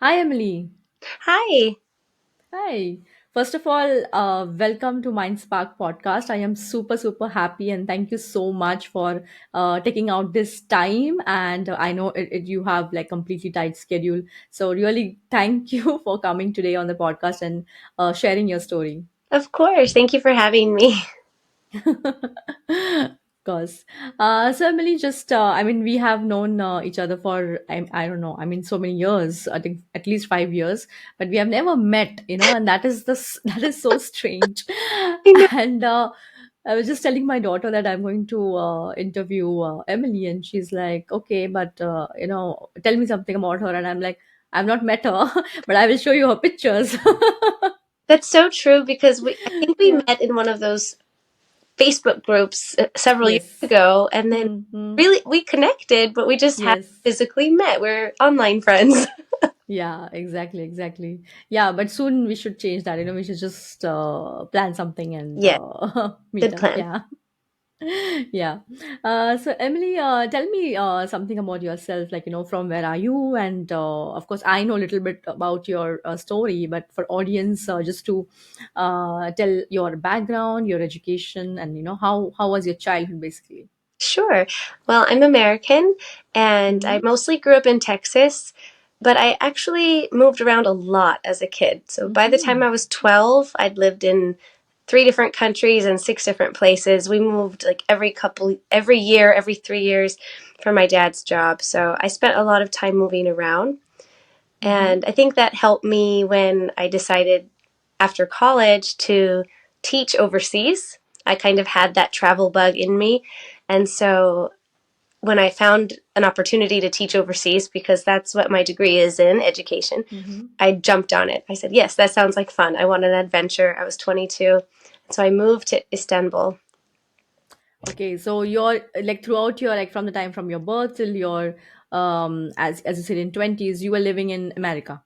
Hi, Emily. Hi. Hi. First of all, welcome to Mind Spark podcast. I am super, super happy and thank you so much for taking out this time. And I know you have like completely tight schedule. So really thank you for coming today on the podcast and sharing your story. Of course. Thank you for having me. Of course. So Emily, just I mean, we have known each other for I don't know. I mean, so many years. I think at least 5 years, but we have never met. And that is that is so strange. I know. And I was just telling my daughter that I'm going to interview Emily, and she's like, "Okay, but tell me something about her." And I'm like, "I've not met her, but I will show you her pictures." That's so true because I think we Yeah. met in one of those Facebook groups several years Yes. ago, and then Hmm. really we connected, but we just haven't Yes. physically met. We're online friends. Yeah, exactly, exactly. Yeah, but soon we should change that. We should just plan something and Yeah, meet good up. plan. Yeah, yeah. So Emily, tell me something about yourself. Like, from where are you? And of course, I know a little bit about your story, but for audience, just to tell your background, your education, and how was your childhood, basically. Sure. Well, I'm American and I Mm-hmm. mostly grew up in Texas, but I actually moved around a lot as a kid. So by the time Mm-hmm. I was 12, I'd lived in three different countries and six different places. We moved like every year, every 3 years for my dad's job. So I spent a lot of time moving around. Mm-hmm. And I think that helped me when I decided after college to teach overseas. I kind of had that travel bug in me. And so when I found an opportunity to teach overseas, because that's what my degree is in education, Mm-hmm. I jumped on it. I said, yes, that sounds like fun. I want an adventure. I was 22. So I moved to Istanbul. Okay, so you're like throughout your like from the time from your birth till your as you said in 20s, you were living in America.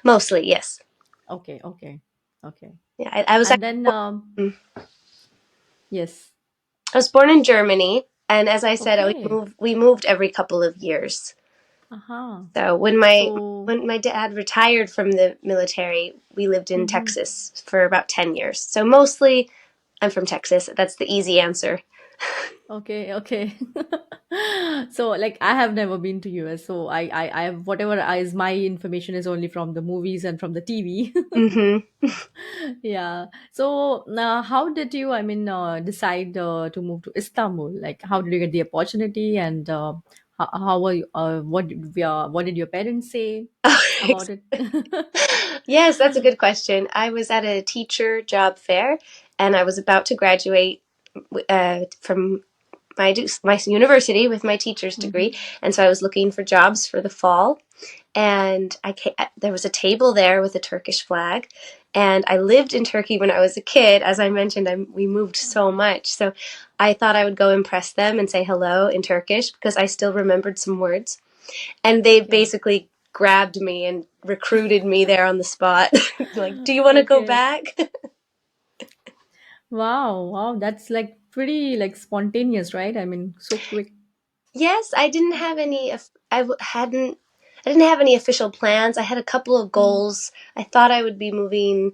Mostly, yes. Okay, okay, okay. Yeah, I was And then actually, yes. I was born in Germany, and as I said, Okay. we moved every couple of years. Uh-huh. So So when my dad retired from the military, we lived in mhm. Texas for about 10 years. So mostly I'm from Texas. That's the easy answer. Okay, okay. So like I have never been to US, so I have whatever is my information is only from the movies and from the TV. Mhm. Yeah. So how did you, I mean, decide to move to Istanbul? Like, how did you get the opportunity, and how were you, what did your parents say about it? Yes, that's a good question. I was at a teacher job fair and I was about to graduate from my university with my teacher's degree. Hmm. And so I was looking for jobs for the fall. And there was a table there with a Turkish flag. And I lived in Turkey when I was a kid. As I mentioned, we moved so much. So I thought I would go impress them and say hello in Turkish because I still remembered some words. And they Okay. basically grabbed me and recruited me there on the spot. Like, do you want to go Okay. back? Wow, wow, that's like pretty like spontaneous, right? I mean, so quick. Yes, I didn't have any. Hadn't. I didn't have any official plans. I had a couple of Mm, goals. I thought I would be moving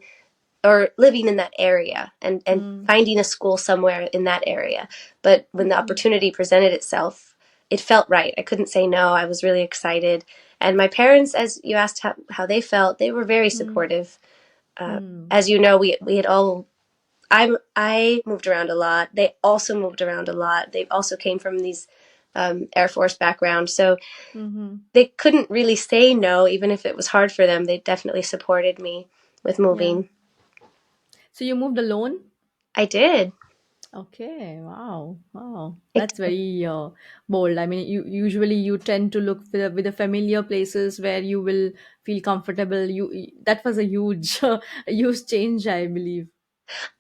or living in that area and mm, finding a school somewhere in that area. But when the mhm, opportunity presented itself, it felt right. I couldn't say no. I was really excited. And my parents, as you asked how they felt, they were very mm, supportive. mm. As you know, we had all. I moved around a lot. They also moved around a lot. They also came from these Air Force background, so Mhm. they couldn't really say no, even if it was hard for them. They definitely supported me with Yeah. moving. So you moved alone? I did. Okay. Wow. Wow. That's very bold. I mean, you tend to look for with the familiar places where you will feel comfortable. That was a huge, a huge change, I believe.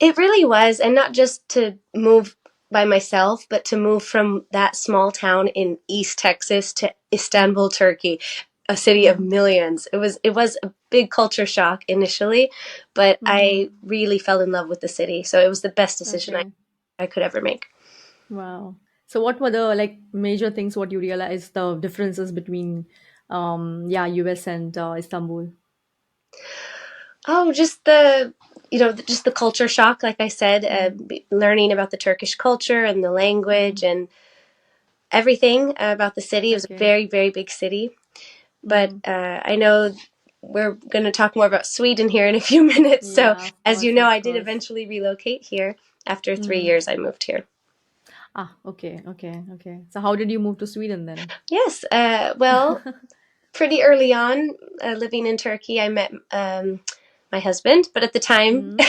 It really was, and not just to move by myself, but to move from that small town in East Texas to Istanbul, Turkey, a city of Mm-hmm. millions. It was a big culture shock initially, but Mm-hmm. I really fell in love with the city. So it was the best decision Okay. I could ever make. Wow. So what were the like major things what you realized the differences between yeah, US and Istanbul. Oh, just the culture shock, like I said, Mm. learning about the Turkish culture and the language Mm. and everything about the city. It was a Okay. very, very big city. But Mm. I know we're going to talk more about Sweden here in a few minutes. So, Yeah, of as you course, know, of I did course. eventually relocate here. After 3 years, Mm. I moved here. Ah, okay, okay, okay. So how did you move to Sweden then? Yes, well, pretty early on, living in Turkey, I met my husband. But at the time, Mm.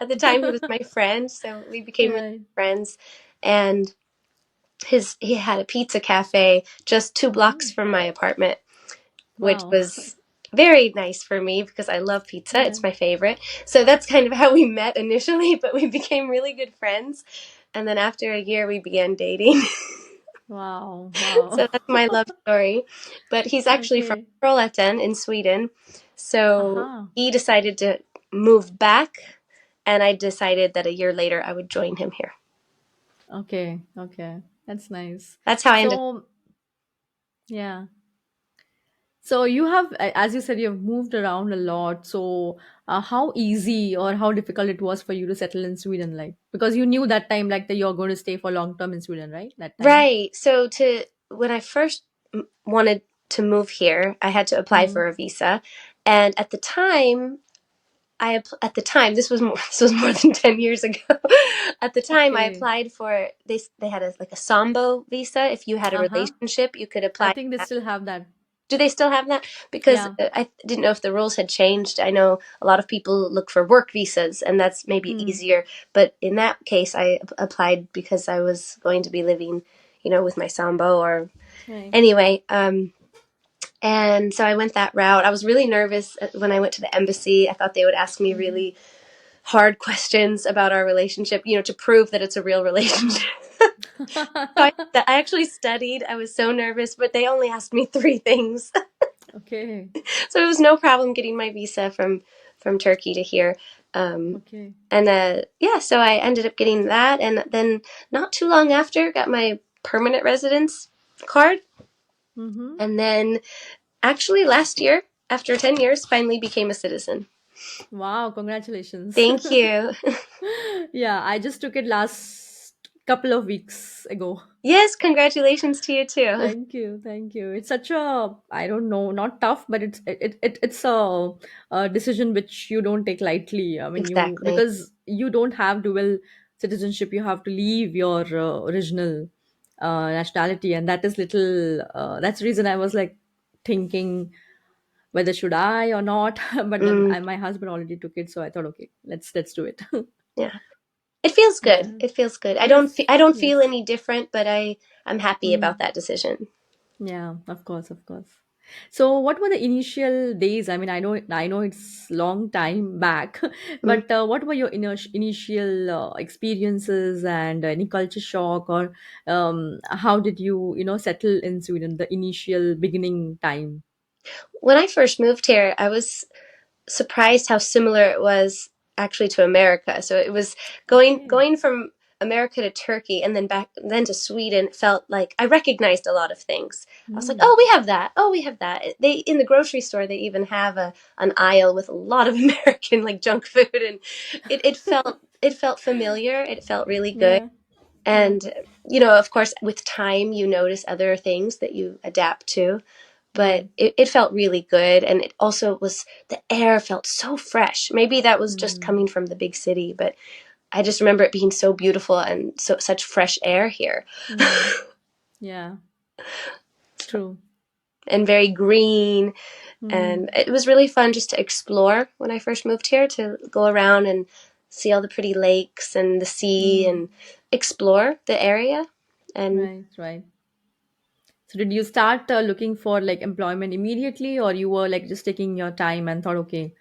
at the time, he was my friend, so we became really Right. good friends. And he had a pizza cafe just 2 blocks Mm. from my apartment, which Wow. was very nice for me because I love pizza. Yeah. It's my favorite. So that's kind of how we met initially, but we became really good friends. And then after a year, we began dating. Wow. Wow. So that's my love story. But he's actually from Okay. Trollhättan in Sweden. So Aha. he decided to move back, and I decided that a year later I would join him here. Okay. Okay. That's nice. That's how I ended. So, yeah. So you have, as you said, you've moved around a lot. So, how easy or how difficult it was for you to settle in Sweden, like because you knew that time, like that you're going to stay for long term in Sweden, right? That time. Right. So to when I first wanted to move here, I had to apply Hmm. for a visa, and at the time, at the time this was more this was more than 10 years ago. At the time, I Okay. applied for they had like a Sambo visa. If you had a Uh huh. relationship, you could I apply. think they still have that. Do they still have that? Because Yeah. I didn't know if the rules had changed. I know a lot of people look for work visas, and that's maybe Hmm. easier. But in that case, I applied because I was going to be living, with my sambo or Right. anyway. And so I went that route. I was really nervous when I went to the embassy. I thought they would ask me Hmm. really hard questions about our relationship, to prove that it's a real relationship. So I actually studied. I was so nervous, but they only asked me three things. Okay. So it was no problem getting my visa from Turkey to here. Okay. And yeah, so I ended up getting that, and then not too long after, got my permanent residence card, Mm-hmm. and then actually last year, after 10 years, finally became a citizen. Wow, congratulations. Thank you. Yeah, I just took it last couple of weeks ago. Yes, congratulations to you too. Thank you, thank you. It's such a, I don't know, not tough, but it's a decision which you don't take lightly. I mean, you Exactly. because you don't have dual citizenship, you have to leave your original nationality, and that is little. That's the reason I was like thinking whether should I or not. But then Mm, my husband already took it, so I thought, okay, let's do it. yeah, it feels good. Yeah. It feels good. Yes. I don't feel Yes. any different, but I'm happy about Mm. that decision. Yeah, of course, of course. So, what were the initial days? I mean, I know it's long time back, Mm. but what were your initial experiences and any culture shock, or how did you settle in Sweden? The initial beginning time. When I first moved here, I was surprised how similar it was actually to America. So it was Okay. going from America to Turkey and then back then to Sweden felt like I recognized a lot of things. I was like, Hmm. "Oh, we have that. Oh, we have that." They in the grocery store they even have an aisle with a lot of American like junk food, and it felt familiar. It felt really good. Yeah. Yeah. And of course, with time you notice other things that you adapt to, but Right. it felt really good, and it also was the air felt so fresh. Maybe that was just Hmm. coming from the big city, but I just remember it being so beautiful and such fresh air here. Hmm. Yeah. True. And very green, Hmm. and it was really fun just to explore when I first moved here, to go around and see all the pretty lakes and the sea Hmm. and explore the area. And Right. Right. So did you start looking for like employment immediately, or you were like just taking your time and thought, okay,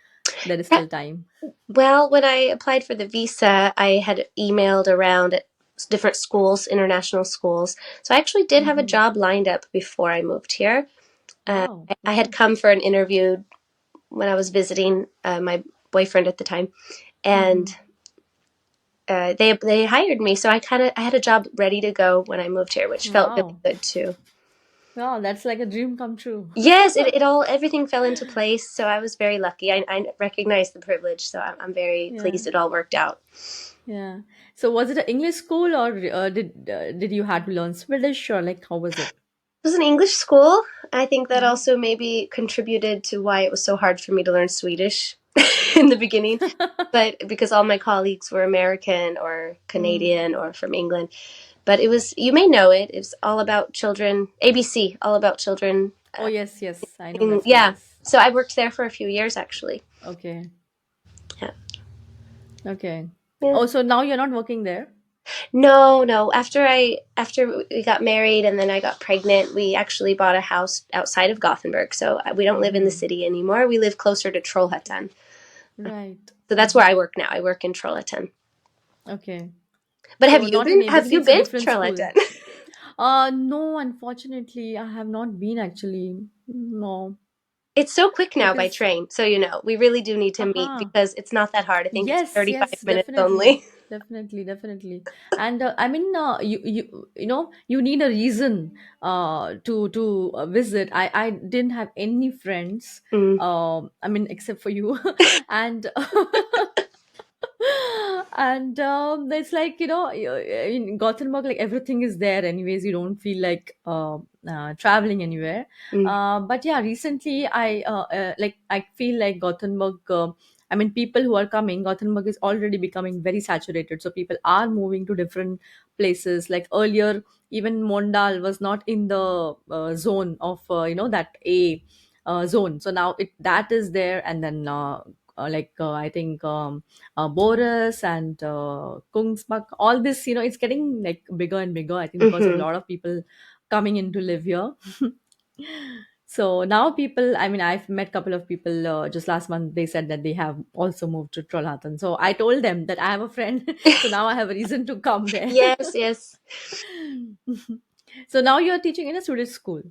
there is yeah, still time? well, when I applied for the visa, I had emailed around at different schools, international schools. So I actually did have a Hmm. job lined up before I moved here. Wow. I had Okay. come for an interview when I was visiting my boyfriend at the time, and Hmm. they hired me. So I had a job ready to go when I moved here, which felt really Wow. good too. Wow, that's like a dream come true. Yes, it all everything fell into place. So I was very lucky. I recognize the privilege. So I'm very Yeah, pleased it all worked out. yeah. So was it an English school, or did you had to learn Swedish, or like how was it? It was an English school. I think that Hmm. also maybe contributed to why it was so hard for me to learn Swedish in the beginning. But because all my colleagues were American or Mm. Canadian or from England. But it was, you may know it, it's all about children, ABC, all about children. Oh yes, yes, I know that school. Yeah. Yes. So I worked there for a few years actually. Okay, Yeah. okay. Yeah. Oh, so now you're not working there? No, no. After we got married and then I got pregnant, we actually bought a house outside of Gothenburg. So we don't live in the Mm-hmm. city anymore. We live closer to Trollhättan. Right. So that's where Mm-hmm. I work now. I work in Trollhättan. Okay. But So not in have ABC, you it's a been to different school. Trollhättan? No, unfortunately, I have not been actually. No, It's so quick now by because train. So we really do need to meet haha. because it's not that hard. I think it's Yes, 35 yes, minutes definitely. only. Definitely, definitely. And I mean, you need a reason to visit. I didn't have any friends. Mm, I mean, except for you, and and it's like in Gothenburg, like everything is there. Anyways, you don't feel like traveling anywhere. mm, But yeah, recently I feel like Gothenburg. I mean, people who are coming, Gothenburg is already becoming very saturated. So people are moving to different places. Like earlier, even Mondal was not in the zone of that A zone. So now that is there, and then I think Boris and Kungsbach, all this, it's getting like bigger and bigger. I think because of a hmm. lot of people coming in to live here. So now people, I mean, I've met a couple of people just last month. They said that they have also moved to Trollhättan. So I told them that I have a friend. So now I have a reason to come there. Yes, yes. So now you're teaching in a Swedish school.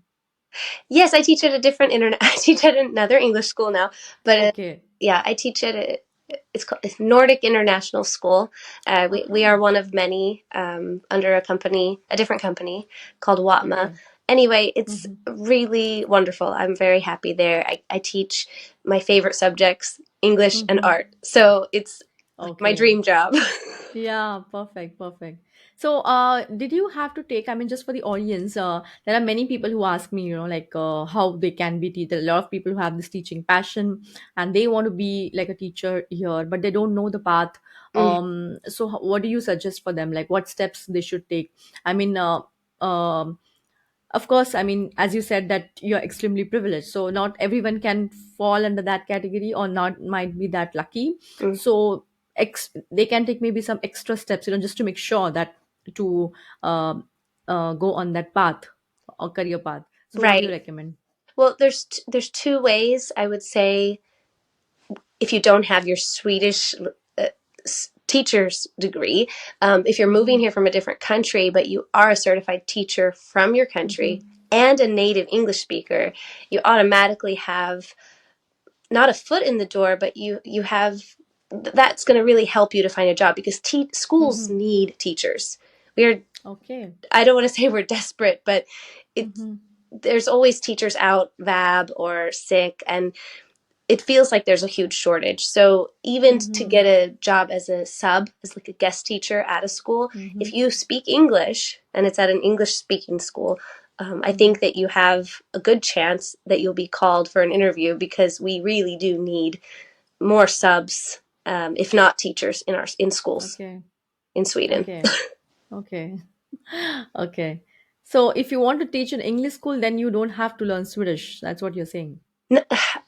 Yes, I teach at a different internet. I teach at another English school now, but Okay. yeah, I teach at it's Nordic International School. We are Aha. one of many under a different company called Watma. Okay. Anyway, it's Hmm. really wonderful. I'm very happy there. I teach my favorite subjects, English and Hmm. art. So it's like my Okay. dream job. Yeah, perfect, perfect. So, did you have to take, I mean, just for the audience, there are many people who ask me, like how they can be teacher. A lot of people who have this teaching passion and they want to be like a teacher here, but they don't know the path. Mm, So what do you suggest for them? Like what steps they should take? I mean, um, of course, I mean, as you said that you're extremely privileged, so not everyone can fall under that category or not might be that lucky. mm. So they can take maybe some extra steps, just to make sure that to go on that path or career path. So what do you Right. recommend? Well, there's two ways I would say if you don't have your Swedish uh, teacher's degree, if you're moving Mm-hmm. here from a different country, but you are a certified teacher from your Mm-hmm. country and a native English speaker, you automatically have not a foot in the door, but you have that's going to really help you to find a job because schools Mm-hmm. need teachers. We are Okay. I don't want to say we're desperate, but it's Mm-hmm. there's always teachers out, vab or sick, and it feels like there's a huge shortage. So even to Mm-hmm. get a job as a sub, as like a guest teacher at a school, Mm-hmm. if you speak English and it's at an English speaking school, I Mm-hmm. think that you have a good chance that you'll be called for an interview because we really do need more subs, if not teachers, in schools Okay. in Sweden. Okay. Okay. Okay. So if you want to teach in English school, then you don't have to learn Swedish. That's what you're saying.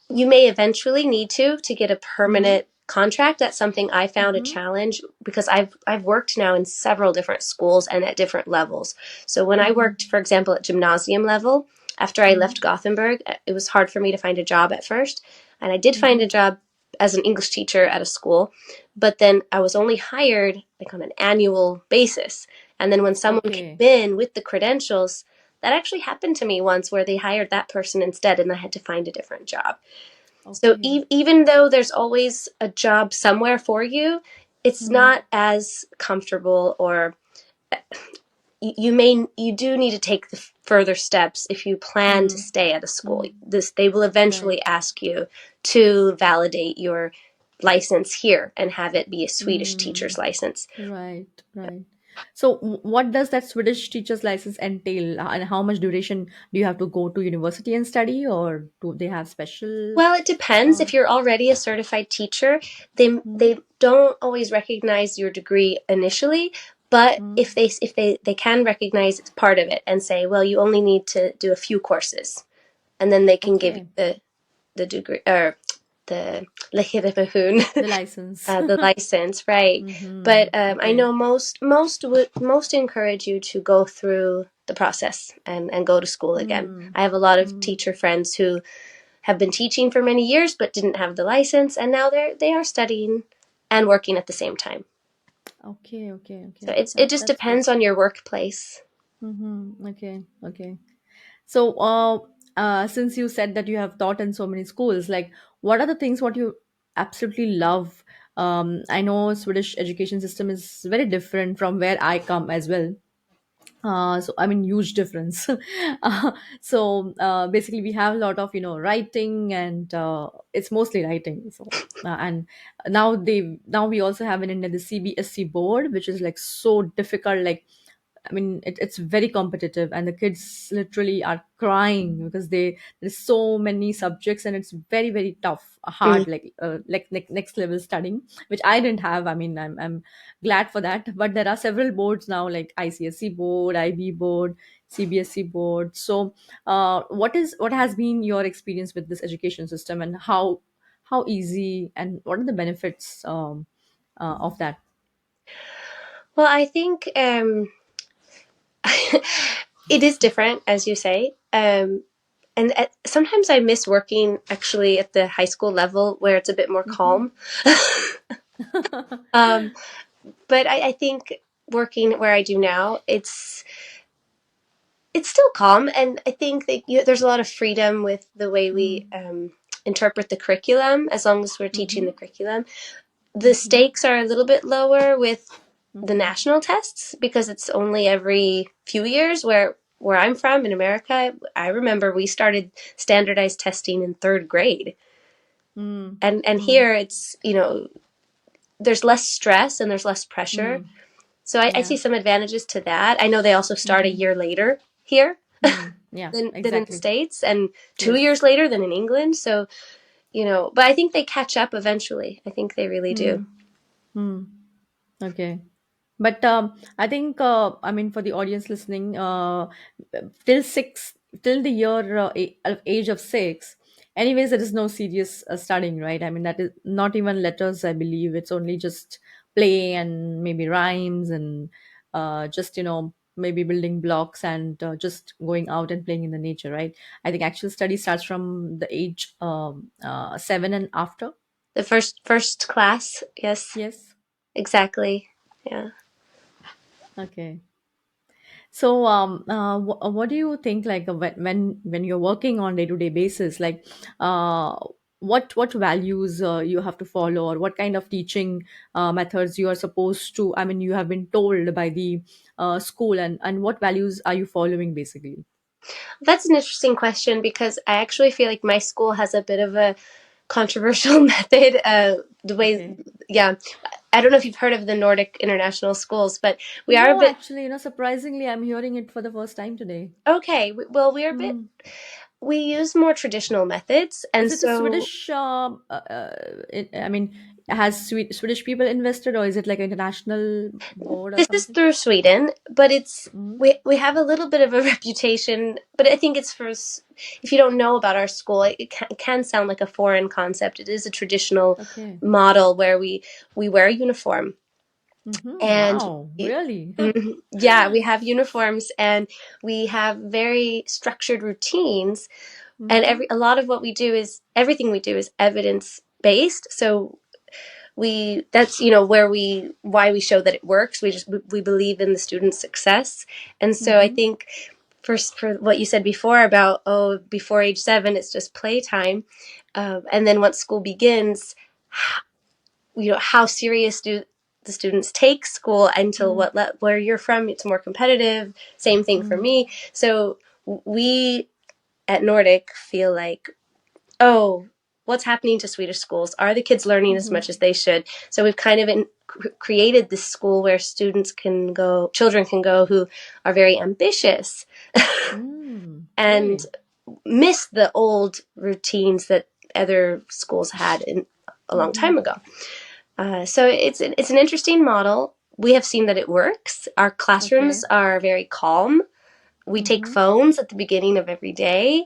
You may eventually need to get a Mm-hmm. permanent contract. That's something I found a Mm-hmm. challenge because I've worked now in several different schools and at different levels. So when I Mm-hmm. worked, for example, at gymnasium level, after I Mm-hmm. left Gothenburg, it was hard for me to find a job at first, and I did find Mm-hmm. a job as an English teacher at a school, but then I was only hired like on an annual basis. And then when someone came Okay. in with the credentials, that actually happened to me once where they hired that person instead and I had to find a different job. So Okay. even though there's always a job somewhere for you, it's Mm-hmm. not as comfortable or you do need to take the further steps if you plan to Mm, stay at a school. mm, They will eventually right. ask you to validate your license here and have it be a Swedish Mm, teacher's license. right, right. So, what does that Swedish teacher's license entail, and how much duration do you have to go to university and study, or do they have special? Well, it depends. Uh, If you're already a certified teacher, mm, they don't always recognize your degree initially, but mm, if they can recognize it's part of it and say, well, you only need to do a few courses, and then they can give you okay, the degree or the legitimation, the license. the license, right? Mm-hmm. But I Okay. know most encourage you to go through the process and go to school again. Mm, I have a lot of mm. teacher friends who have been teaching for many years but didn't have the license, and now they are studying and working at the same time. Okay, okay, So okay. it just That's good. depends on your workplace. Mm-hmm. Okay, okay. So, since you said that you have taught in so many schools, like, what are the things what you absolutely love? I know Swedish education system is very different from where I come as well. So I mean, huge difference. Basically, we have a lot of writing, and it's mostly writing. And now we also have in India the CBSC board, which is like so difficult. Like, I mean, it's very competitive, and the kids literally are crying because there's so many subjects, and it's very very tough, Mm. hard, like next level studying, which I didn't have. I mean, I'm glad for that. But there are several boards now, like ICSE board, IB board, CBSE board. So, what has been your experience with this education system, and how easy, and what are the benefits of that? Well, I think it is different, as you say. And sometimes I miss working actually at the high school level where it's a bit more Hmm. calm. um, but I think working where I do now, it's still calm, and I think that there's a lot of freedom with the way we Mm, interpret the curriculum. As long as we're teaching the mhm, curriculum, the mhm, stakes are a little bit lower with the mhm, national tests because it's only every few years. Where I'm from in America, I remember we started standardized testing in third grade, mm, and mm, here it's there's less stress and there's less pressure. mm. So I Yeah. see some advantages to that. I know they also start a Mm-hmm. year later here Mm. Yeah, than in the exactly. States, and 2 years Yes. later than in England. So, but I think they catch up eventually. I think they really do. Mm. Mm. Okay. But I think, I mean, for the audience listening, till six, till the year age of 6, anyways, there is no serious studying, right? I mean, that is not even letters, I believe. It's only just play and maybe rhymes, and just, maybe building blocks, and just going out and playing in the nature, right? I think actual study starts from the age 7 and after. The first class, yes, Yes. exactly. Yeah. Okay. So, what do you think? Like, when you're working on day-to-day basis, like, uh, what values you have to follow, or what kind of teaching methods you are supposed to? I mean, you have been told by the school, and what values are you following, basically? That's an interesting question because I actually feel like my school has a bit of a controversial method. The way, Okay. yeah, I don't know if you've heard of the Nordic international schools, but we are a No, bit actually, surprisingly, I'm hearing it for the first time today. okay. Well, we are a bit. Hmm. We use more traditional methods, and Is it a so Swedish? I mean, has Swedish people invested, or is it like an international board or this is something? through Sweden, but it's Mm-hmm. we have a little bit of a reputation. But I think it's if you don't know about our school, it can sound like a foreign concept. It is a traditional Okay. model where we wear a uniform Mm-hmm. and Wow, really? yeah, we have uniforms and we have very structured routines. And Mm-hmm. a lot of what we do is everything we do is evidence based. So that's where we why we show that it works. We believe in the student's success, and so I Mm-hmm. think for what you said before about before age 7 it's just playtime, and then once school begins, how serious the students take school until Mm-hmm. where you're from, it's more competitive. Same thing for Mm-hmm. me. So we at Nordic feel like, oh, what's happening to Swedish schools? Are the kids learning as Mm-hmm. much as they should? So we've kind of created this school where children can go who are very ambitious Mm, and really? miss the old routines that other schools had a long Mm-hmm. time ago. So it's an interesting model. We have seen that it works. Our classrooms Okay. are very calm. We take Mm-hmm. phones at the beginning of every day.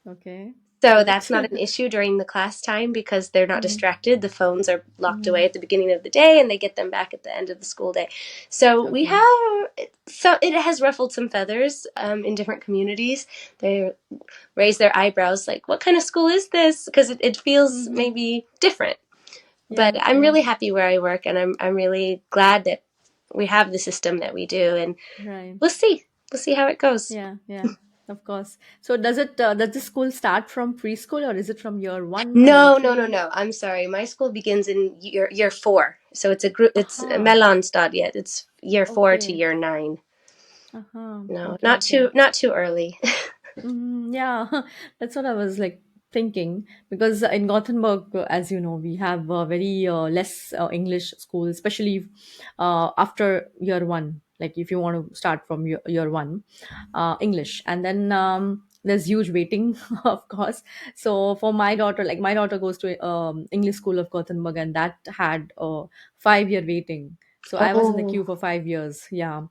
Okay. So Good. that's not an issue during the class time because they're not Mm-hmm. distracted. The phones are locked Mm-hmm. away at the beginning of the day and they get them back at the end of the school day. So Okay. it has ruffled some feathers in different communities. They raise their eyebrows like, what kind of school is this? Because it feels Mm-hmm. maybe different. But Yeah. I'm Yeah. really happy where I work and I'm really glad that we have the system that we do. And Right. we'll see. We'll see how it goes. Yeah. Yeah. Of course. So does the school start from preschool or is it from year one or year No, no, no, three? no. I'm sorry. My school begins in year four, so it's a group. It's Aha. mellanstadiet. It's year four to Okay. year nine. Aha. No, Okay. Okay. not too early. Yeah, that's what I was like thinking because in Gothenburg, as you know, we have very less English schools, especially after year one. Like if you want to start from year one, English, and then there's huge waiting, of course. So for my daughter, like my daughter goes to English school of Gothenburg, and that had a 5 year waiting. So I was in the Oh, queue for 5 years. Yeah,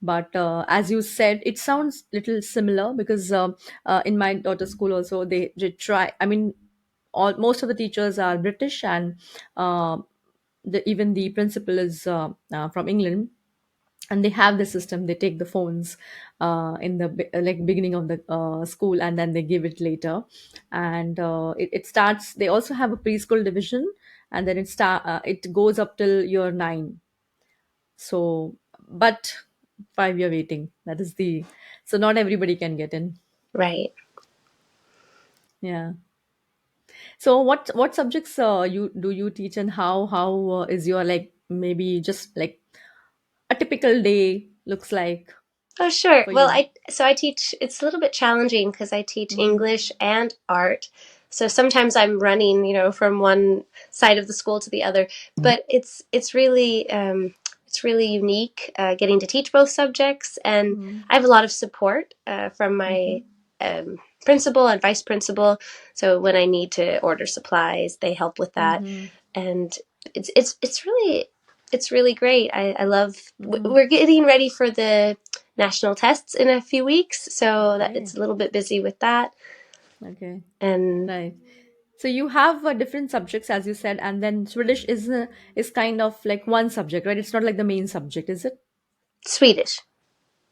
but as you said, it sounds little similar because in my daughter's school also they try, I mean, most of the teachers are British, and uh, even the principal is from England, and they have the system. They take the phones in the like beginning of the school, and then they give it later, and it starts. They also have a preschool division, and then it goes up till year 9. So, but 5 year waiting. That is the, so not everybody can get in. right. Yeah. So what subjects you teach, and how is your, like, maybe just like a typical day looks like Oh, sure. for Well, you? I teach. It's a little bit challenging because I teach Mm-hmm. English and art. So sometimes I'm running, from one side of the school to the other. But it's really unique getting to teach both subjects, and I have a lot of support from Mm-hmm. my principal and vice principal. So when I need to order supplies, they help with that, Mm-hmm. and it's really great. I love. Mm-hmm. We're getting ready for the national tests in a few weeks, so that Okay. it's a little bit busy with that. Okay. And Right. So you have different subjects, as you said, and then Swedish is kind of like one subject, right? It's not like the main subject, is it? Swedish.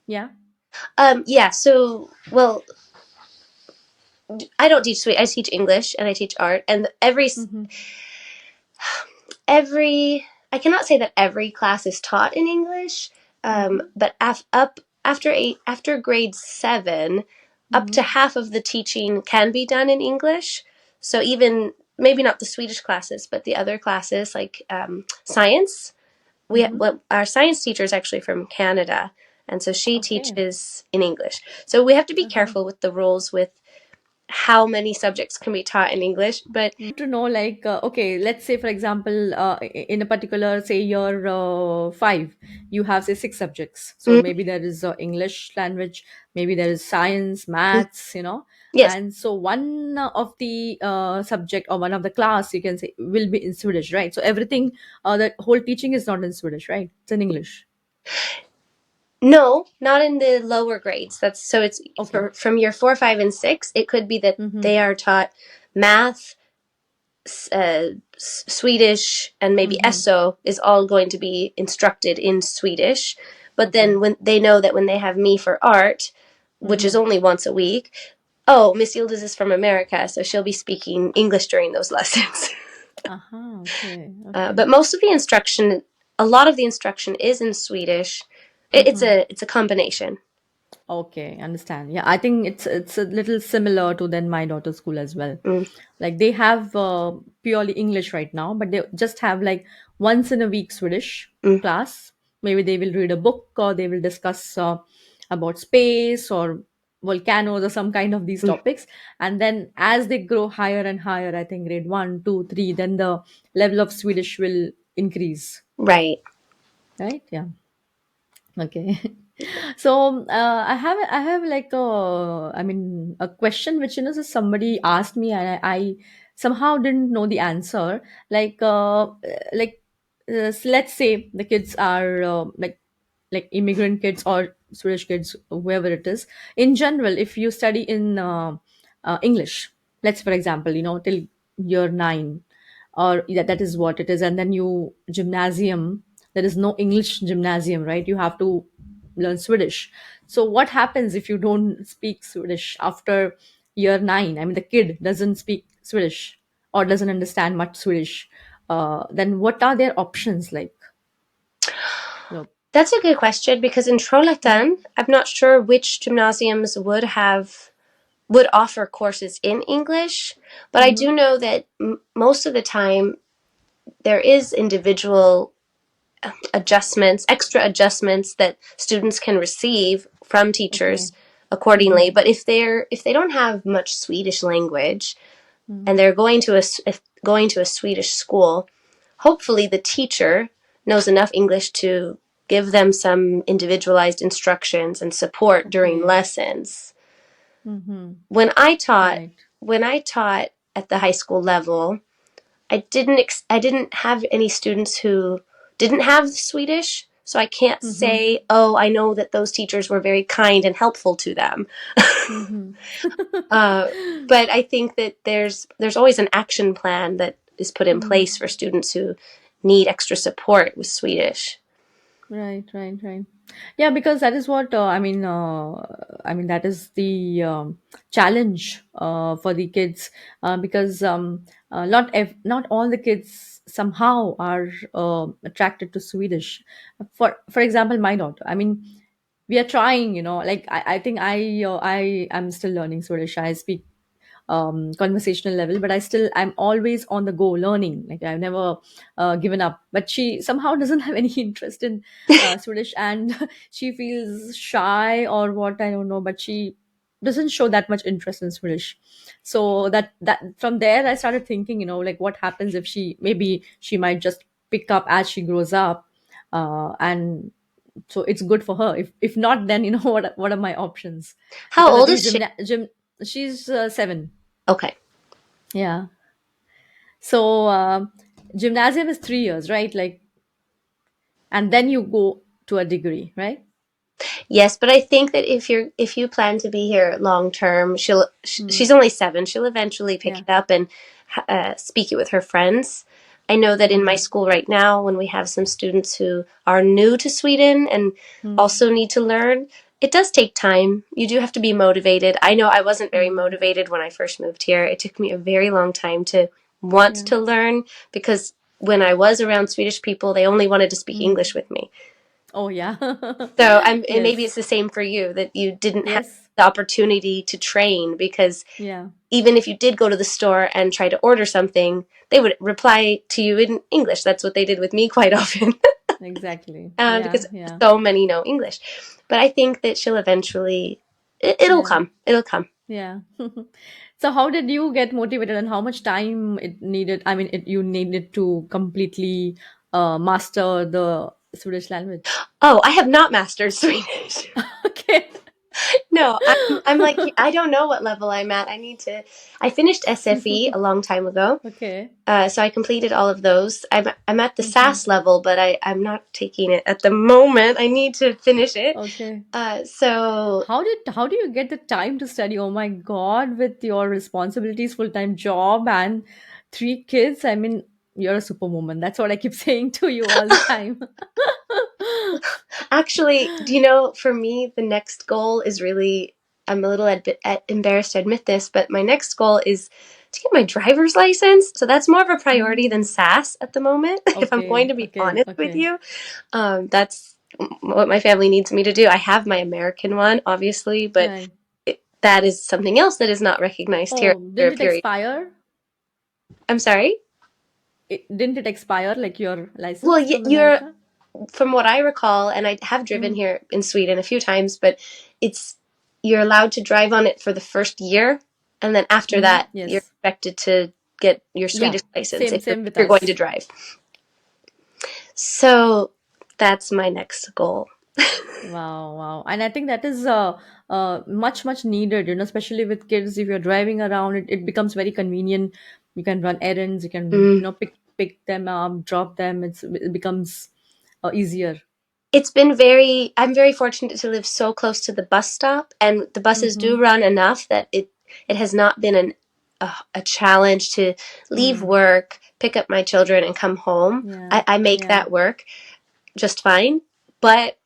Yeah. Yeah. So, well, I don't teach Swedish. I teach English and I teach art, and Mm-hmm. every I cannot say that every class is taught in English, Mm-hmm. but up after grade 7, up to Mm-hmm. half of the teaching can be done in English. So even maybe not the Swedish classes, but the other classes like science. Mm-hmm. Our science teacher is actually from Canada, and so she Okay. teaches in English. So we have to be Uh-huh. careful with the rules with how many subjects can be taught in English, but To know, like, okay, let's say for example, in a particular, say year 5, you have, say, 6 subjects. So mm, maybe there is English language, maybe there is science, mm, maths, yes. and so one of the subject, or one of the class, you can say, will be in Swedish, right? So everything, the whole teaching is not in Swedish, right? It's in English. No, not in the lower grades. That's so it's Okay. from year 4, 5, and 6. It could be that Mm-hmm. they are taught math, Swedish, and maybe Mm-hmm. ESO is all going to be instructed in Swedish. But then Okay. when they know that when they have me for art, which is Mm-hmm. only once a week, oh, Miss Yildiz is from America, so she'll be speaking English during those lessons. Aha. Okay. Okay. But most of the instruction, a lot of the instruction is in Swedish. Mm-hmm. It's a combination. Okay, understand. Yeah, I think it's a little similar to then my daughter's school as well. Mm, Like they have purely English right now, but they just have like once in a week Swedish mm, class. Maybe they will read a book or they will discuss about space or volcanoes or some kind of these mm. topics. And then as they grow higher and higher, I think grade one, two, three, then the level of Swedish will increase. Right. Right? Yeah. Okay. So I have like I mean a question which so somebody asked me and I somehow didn't know the answer. Like let's say the kids are like immigrant kids or Swedish kids, whoever it is. In general, if you study in English, let's for example, till year nine, or that is what it is, and then you gymnasium. There is no English gymnasium, right? You have to learn Swedish. So what happens if you don't speak Swedish after year nine? I mean, the kid doesn't speak Swedish or doesn't understand much Swedish. Then what are their options like? No. That's a good question because in Mm, Trollhättan, I'm not sure which gymnasiums would offer courses in English, but I mm-hmm. do know that most of the time there is individual adjustments, extra adjustments that students can receive from Okay. teachers accordingly. Mm-hmm. But if they don't have much Swedish language Mm-hmm. and they're going to a Swedish school, hopefully the teacher knows enough English to give them some individualized instructions and support during Okay. lessons. Mm-hmm. When I taught Right. when I taught at the high school level, I didn't have any students who didn't have Swedish, so I can't Mm-hmm. say, "Oh, I know that those teachers were very kind and helpful to them." Mm-hmm. uh, but I think that there's always an action plan that is put in Mm-hmm. place for students who need extra support with Swedish. Right, right, right. Yeah, because that is what I mean that is the challenge for the kids because not all the kids somehow are attracted to Swedish. For example, my daughter. I mean, we are trying. Like I think I am still learning Swedish. I speak conversational level, but I'm always on the go learning. Like I've never given up, but she somehow doesn't have any interest in Swedish, and she feels shy or what, I don't know, but she doesn't show that much interest in Swedish. So that from there I started thinking, like what happens if she might just pick up as she grows up, and so it's good for her. If not, then what are my options? How Because I old think is she? she's 7. Okay. Yeah. So gymnasium is 3 years, right? Like, and then you go to a degree, right? Yes, but I think that if you plan to be here long term, Hmm. she's only 7. She'll eventually pick Yeah. it up and speak it with her friends. I know that in my Hmm. school right now, when we have some students who are new to Sweden and Hmm. also need to learn, it does take time. You do have to be motivated. I know I wasn't very Hmm. motivated when I first moved here. It took me a very long time to want Yeah. to learn because when I was around Swedish people, they only wanted to speak Hmm. English with me. Oh, yeah. So and maybe it's Yes. the same for you that you didn't have Yes. the opportunity to train because Yeah. even if you did go to the store and try to order something, they would reply to you in English. That's what they did with me quite often Exactly. Yeah. because Yeah. so many know English. But I think that she'll eventually, it'll Yeah. come. It'll come. Yeah. So how did you get motivated and how much time it needed? I mean, you needed to completely master the Swedish language. Oh, I have not mastered Swedish. Okay. No, I'm like, I don't know what level I'm at. I finished SFE a long time ago. Okay. So I completed all of those. I'm at the Hmm. SAS level, but I'm not taking it at the moment. I need to finish it. Okay. So How do you get the time to study? Oh my God, with your responsibilities, full-time job and 3 kids. I mean, you're a superwoman. That's what I keep saying to you all the time. actually, do you know, for me, the next goal is really, I'm a little embarrassed to admit this, but my next goal is to get my driver's license. So that's more of a priority than Mm. SAS at the moment, if I'm going Okay, to be okay, honest with okay. you. That's what my family needs me to do. I have my American one, obviously, but Right. that is something else that is not recognized here Oh, after didn't a it period. expire? I'm sorry. Didn't it expire like your Well, license from you're America? from what I recall, and I have driven Mm, here in Sweden a few times, but it's you're allowed to drive on it for the first year, and then after mm-hmm. that, you're Yes. expected to get your Yeah. Swedish license Same, if you're same with going to us. drive. So that's my next goal. Wow, wow. And I think that is much, much needed, especially with kids. If you're driving around, it becomes very convenient. You can run errands, you can, Mm. pick them up, drop them. It becomes easier. It's been I'm very fortunate to live so close to the bus stop, and the buses Mm-hmm. do run enough that it has not been a challenge to leave Mm. work, pick up my children, and come home. Yeah, I make yeah. that work just fine, but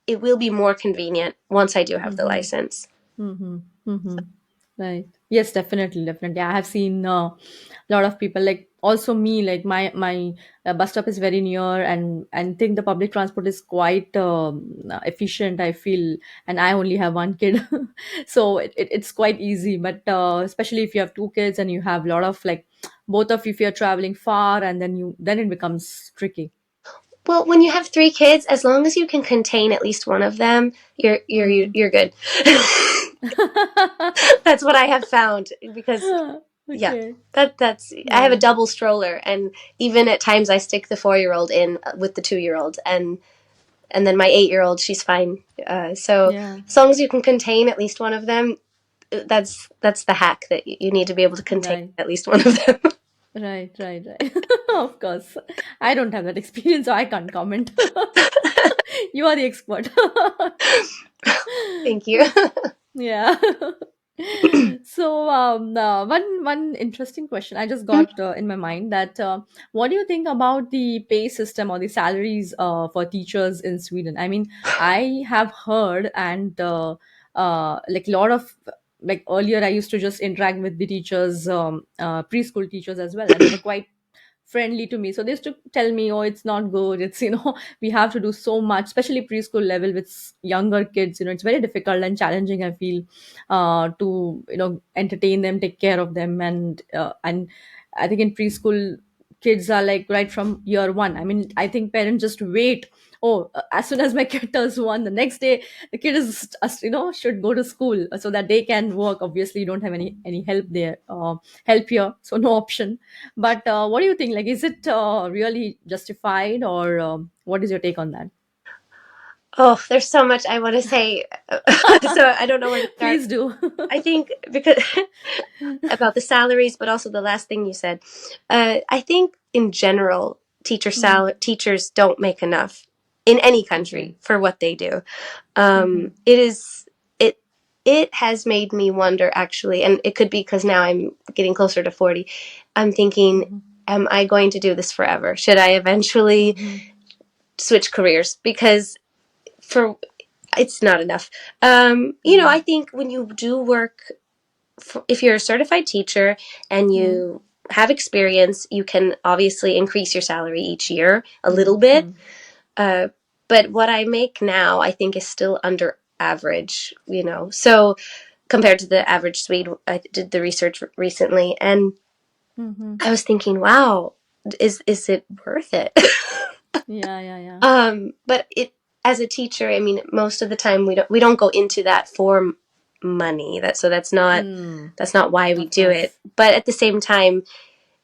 it will be more convenient once I do have the Mm-hmm. license. Mm-hmm. Mm-hmm. Right. Yes, definitely, definitely. I have seen a lot of people, like also me, like my bus stop is very near, and think the public transport is quite efficient. I feel, and I only have one kid, so it's quite easy. But especially if you have two kids and you have a lot of like both of you, if you're traveling far, and then it becomes tricky. Well, when you have three kids, as long as you can contain at least one of them, Mm. you're good. That's what I have found because yeah, Okay. that's I have a Yeah. double stroller, and even at times I stick the 4-year-old in with the 2-year-old, and then my 8-year-old, she's fine. So Yeah. as long as you can contain at least one of them, that's the hack, that you need to be able to contain Right. at least one of them. Right, right, right. Of course. I don't have that experience, so I can't comment. You are the expert. Thank you. Yeah. So, one interesting question I just got in my mind that what do you think about the pay system or the salaries for teachers in Sweden? I mean, I have heard and like a lot of like earlier, I used to just interact with the teachers, preschool teachers as well, and they were quite friendly to me. So they used to tell me, oh, it's not good. It's, we have to do so much, especially preschool level with younger kids. It's very difficult and challenging, I feel, to, entertain them, take care of them. And I think in preschool, kids are like right from year one. I mean, I think parents just wait. Oh, as soon as my kid turns one, the next day the kid is, should go to school so that they can work. Obviously, you don't have any help there, help here, so no option. But what do you think? Like, is it really justified, or what is your take on that? Oh, there's so much I want to say, so I don't know where to start. Please do. I think because about the salaries, but also the last thing you said. I think in general, Hmm. teachers don't make enough in any Okay. country for what they do. Mm-hmm. It is it it has made me wonder, actually, and it could be because now I'm getting closer to 40. I'm thinking, Mm-hmm. am I going to do this forever? Should I eventually Mm-hmm. switch careers? Because for it's not enough. Mm-hmm. I think when you do work, if you're a certified teacher and you have experience, you can obviously increase your salary each year a little bit. Mm-hmm. Uh, but what I make now, I think, is still under average, So compared to the average Swede, I did the research recently, and Mm-hmm. I was thinking, wow, is it worth it? Yeah, yeah, yeah. But as a teacher, I mean, most of the time we don't go into that for money. Mm, That's not why we of do it. course. But at the same time,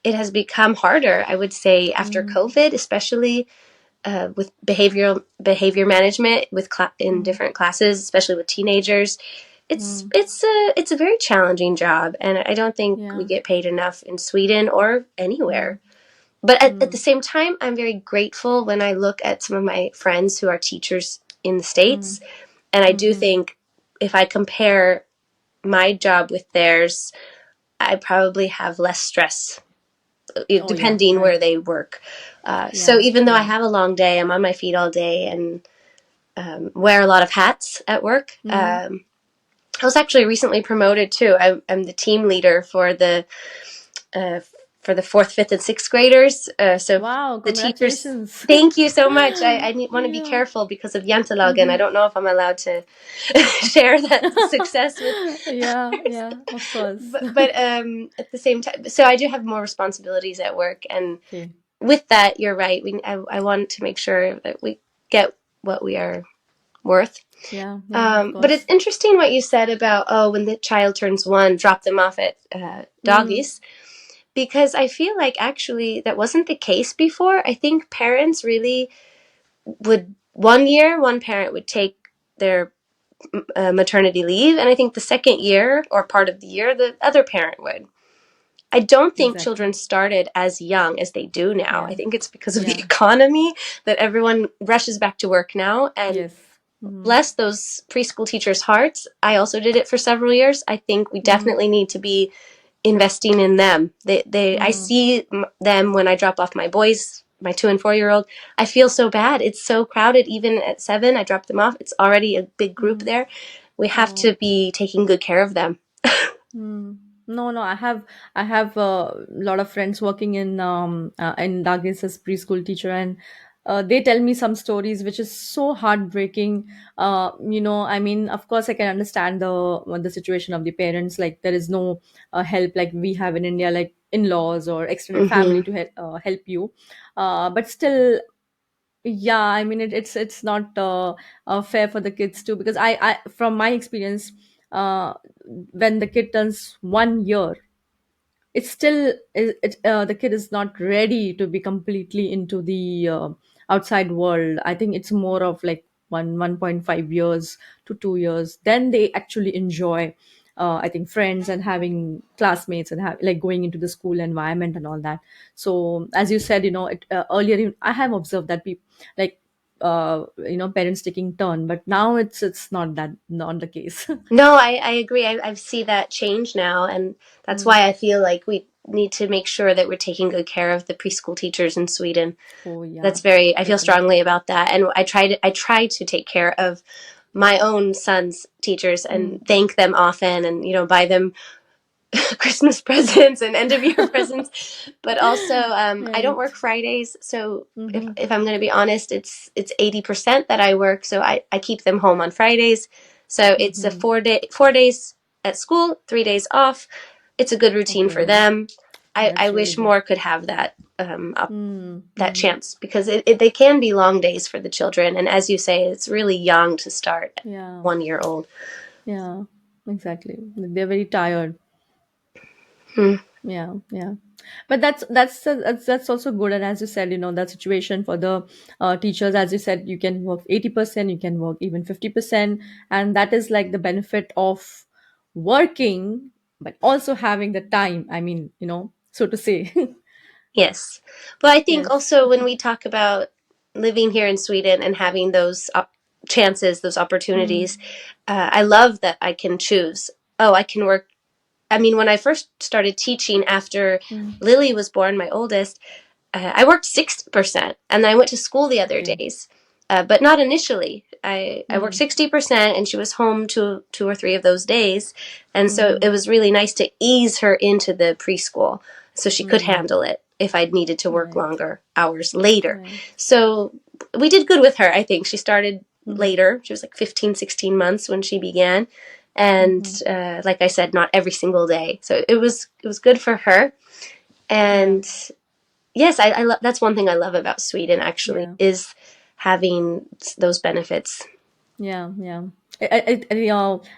it has become harder, I would say, after Mm-hmm. COVID, especially with behavior management in Mm-hmm. different classes, especially with teenagers. It's a very challenging job, and I don't think we Yeah. get paid enough in Sweden or Mm-hmm. anywhere. But at Mm-hmm. the same time, I'm very grateful when I look at some of my friends who are teachers in the States, and I do Mm-hmm. think if I compare my job with theirs, I probably have less stress, Oh, yeah. depending where Right. they work. So Yeah. even though I Yeah. have a long day, I'm on my feet all day and wear a lot of hats at work. Mm-hmm. I was actually recently promoted too. I'm the team leader for the for the fourth, fifth, and sixth graders. So Wow, the teachers, congratulations. thank you so much. I want to be Yeah. careful because of Jantelagen. I Hmm. don't know if I'm allowed to share that success with Yeah, others. yeah, of course. But at the same time, so I do have more responsibilities at work, and Okay. with that, you're right. I want to make sure that we get what we are worth. Yeah, yeah, of But it's course. interesting what you said about, oh, when the child turns one, drop them off at Mm, doggies, because I feel like actually that wasn't the case before. I think parents really would, one year, one parent would take their maternity leave, and I think the second year or part of the year, the other parent would. I don't think children exactly. started as young as they do now. I Yeah, think it's because of the yeah, economy that everyone rushes back to work now. And yes. Mm-hmm. bless those preschool teachers' hearts. I also did it for several years. I think we Mm-hmm. definitely need to be investing in them. I Mm-hmm. see them when I drop off my boys, my 2 and 4 year old. I feel so bad. It's so crowded. Even at 7, I drop them off. It's already a big group Mm-hmm. there. We have Oh. to be taking good care of them. Hmm. No, no, I have a lot of friends working in Dagis as preschool teacher, and they tell me some stories which is so heartbreaking. I mean, of course, I can understand the situation of the parents. Like there is no help like we have in India, like in-laws or extended family Hmm. to help you. But still, yeah, I mean it's not fair for the kids too, because I from my experience, when the kid turns 1 year, it's still the kid is not ready to be completely into the outside world. I think it's more of like 1.5 years to 2 years, then they actually enjoy, I think, friends and having classmates and like going into the school environment and all that. So as you said, earlier I have observed that people, like, parents taking turn, but now it's not the case. No, I agree. I see that change now. And that's Mm. why I feel like we need to make sure that we're taking good care of the preschool teachers in Sweden. Oh yeah, That's very, I feel strongly definitely. about that. And I try to take care of my own son's teachers and Mm. thank them often, and buy them Christmas presents and end of year presents. But also, I don't Right. work Fridays, so Mm-hmm. if I'm going to be honest, it's 80% that I work. So I keep them home on Fridays. So it's a Mm-hmm. 4 days at school, 3 days off. It's a good routine for Okay. them. I That's really wish good. more could have that Mm-hmm. chance, because they can be long days for the children. And as you say, it's really young to start at Yeah. 1 year old. Yeah. Exactly. They're very tired. Hmm. Yeah. Yeah. But that's also good. And as you said, that situation for the teachers, as you said, you can work 80%, you can work even 50%, and that is like the benefit of working, but also having the time. I mean, so to say. Yes. But I think Yes. also when we talk about living here in Sweden and having those chances, those Mm. opportunities, I love that I can choose. Oh, I can work. I mean, when I first started teaching after Mm. Lily was born, my oldest, I worked 60%, and I went to school the other Okay. days, but not initially. I worked Mm. 60%, and she was home two or three of those days. And so Mm-hmm. it was really nice to ease her into the preschool so she could Mm. handle it if I'd needed to work Right. longer hours later. Right. So we did good with her, I think. She started Mm. later. She was like 15, 16 months when she began. And Mm-hmm. like I said, not every single day. So it was good for her. Yeah. And yes, I love, that's one thing I love about Sweden actually, Yeah. is having those benefits. Yeah. Yeah.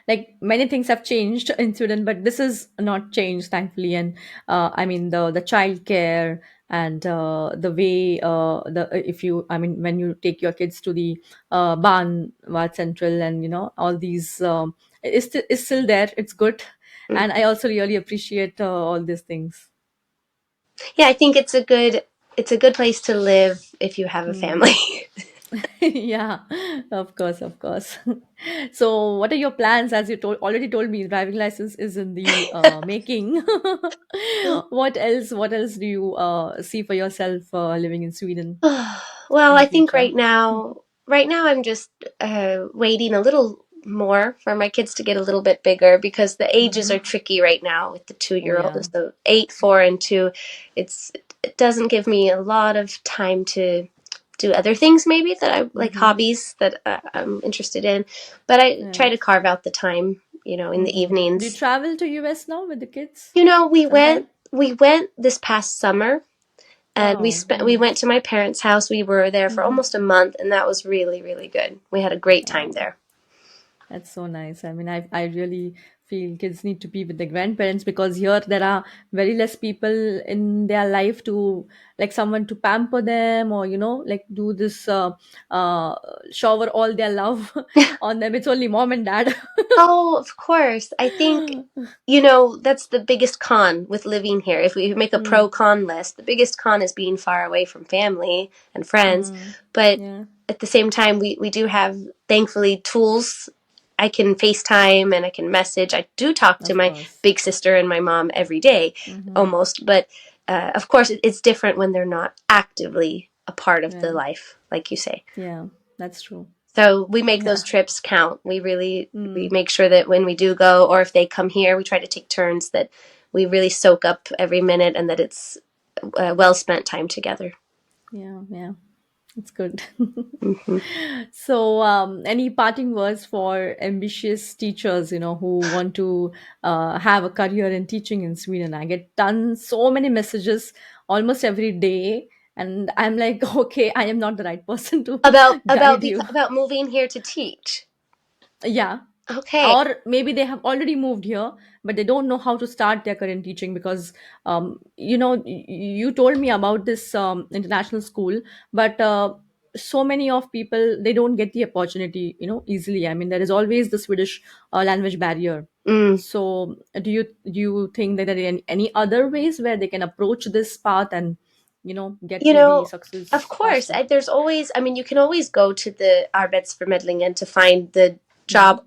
Like many things have changed in Sweden, but this is not changed, thankfully. And I mean, the childcare and the way the if you I mean when you take your kids to the barn Wat Central, and all these is still there. It's good, Mm. and I also really appreciate all these things. Yeah, I think it's a good place to live if you have a Hmm. family. Yeah, of course, of course. So, what are your plans? As you already told me, driving license is in the making. What else? What else do you see for yourself living in Sweden Well, in I the think future? right now I'm just waiting a little more for my kids to get a little bit bigger because the ages Mm-hmm. are tricky right now with the Oh, 2 year old. yeah. So 8, 4, and 2, it doesn't give me a lot of time to do other things maybe that I like, Mm-hmm. hobbies that I'm interested in. But I try Yeah. to carve out the time, in the Mm-hmm. Do you evenings. travel to US now with the kids We sometime? went this past summer, and Wow, we went nice. to my parents' house. We were there for Mm-hmm. almost a month, and that was really, really good. We had a great time Oh, there. that's so nice. I mean, I really feel kids need to be with the grandparents because here there are very less people in their life to like someone to pamper them or like do this uh shower all their love on them. It's only mom and dad. Oh, of course. I think, that's the biggest con with living here. If we make a pro Mm, con list, the biggest con is being far away from family and friends. mm, But yeah, at the same time, we do have, thankfully, tools. I can FaceTime and I can message. I do talk to of my course. big sister and my mom every day, Mm-hmm. almost. But of course, it's different when they're not actively a part of the Yeah, life, like you say. yeah, that's true. So we make those Yeah. trips count. We Mm, make sure that when we do go, or if they come here, we try to take turns, that we really soak up every minute and that it's well spent time together. yeah, yeah. It's good. Hmm. So, any parting words for ambitious teachers, who want to have a career in teaching in Sweden? I get done so many messages almost every day, and I'm like, okay, I am not the right person to guide you. About moving here to teach. Yeah, Okay. or maybe they have already moved here but they don't know how to start their career in teaching because you told me about this international school, but so many of people they don't get the opportunity easily. I mean, there is always the Swedish language barrier. Mm. So do you think that there are any other ways where they can approach this path and get You maybe know, of success course, faster? there's always, I mean, you can always go to the Arbetsförmedlingen to find the Hmm. job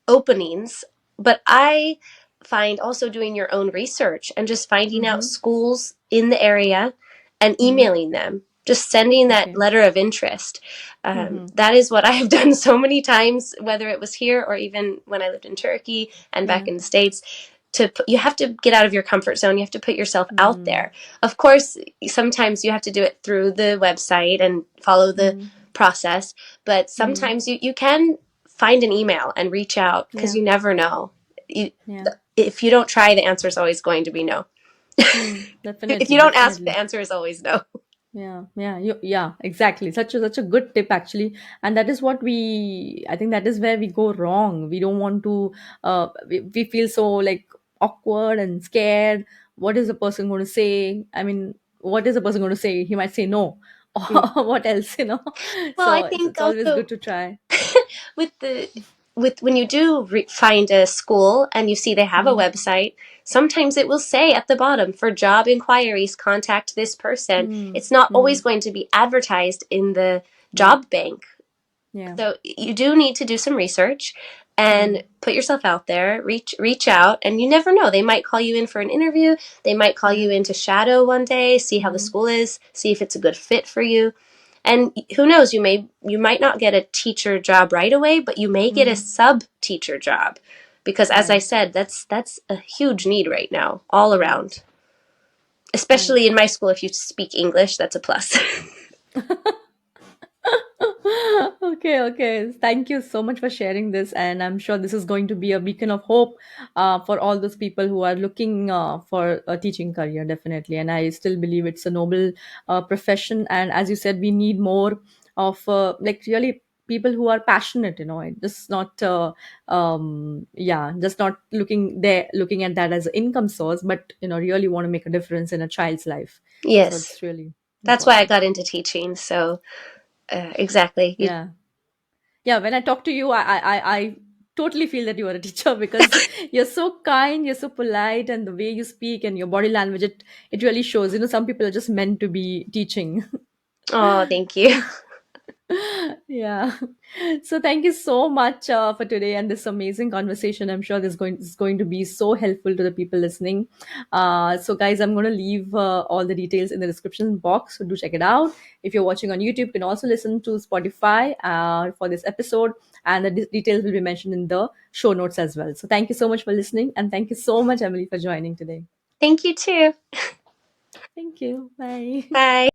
openings, but I find also doing your own research and just finding out Mm-hmm. schools in the area and Hmm. emailing them, just sending that Okay. letter of interest. Mm-hmm. That is what I have done so many times, whether it was here or even when I lived in Turkey and back Yeah. in the States. You have to get out of your comfort zone. You have to put yourself out Mm-hmm. there. Of course, sometimes you have to do it through the website and follow the process, but Mm-hmm. sometimes you can find an email and reach out because Yeah. you never know. You, Yeah. if you don't try, the answer is always going to be no. If you Definitely, don't ask, the definitely. answer is always no. Yeah, yeah, yeah, exactly. Such a good tip actually, and that is what I think that is where we go wrong. We don't want to. We feel so like awkward and scared. What is the person going to say? I mean, what is the person going to say? He might say no, Mm. or what else? Well, I So it's think it's always also good to try. with the with when you do find a school and you see they have a Hmm. website, sometimes it will say at the bottom, for job inquiries, contact this person. Hmm. It's not Hmm. always going to be advertised in the Yeah. job bank. Yeah. So you do need to do some research and Hmm. put yourself out there, reach out, and you never know. They might call you in for an interview. They might call Yeah. you in to shadow one day, see how the Hmm. school is, see if it's a good fit for you. And who knows, you might not get a teacher job right away, but you may get a Hmm. sub teacher job. Because as I Right. said, that's a huge need right now, all Right. around. Especially Right. in my school, if you speak English, that's a plus. Okay, okay. Thank you so much for sharing this, and I'm sure this is going to be a beacon of hope for all those people who are looking for a teaching career, definitely. And I still believe it's a noble profession, and as you said, we need more of like really people who are passionate. Just not yeah, just not looking at that as an income source, but really want to make a difference in a child's life. So Yes, it's really that's why I important. got into teaching. So exactly. Yeah. Yeah, when I talk to you, I totally feel that you are a teacher because you're so kind, you're so polite, and the way you speak and your body language, it really shows. Some people are just meant to be teaching. Oh, thank you. Yeah. So thank you so much for today and this amazing conversation. I'm sure this is going to be so helpful to the people listening. So guys, I'm going to leave all the details in the description box. So do check it out. If you're watching on YouTube, you can also listen to Spotify for this episode, and the details will be mentioned in the show notes as well. So thank you so much for listening, and thank you so much, Emily, for joining today. Thank you too. Thank you. Bye. Bye.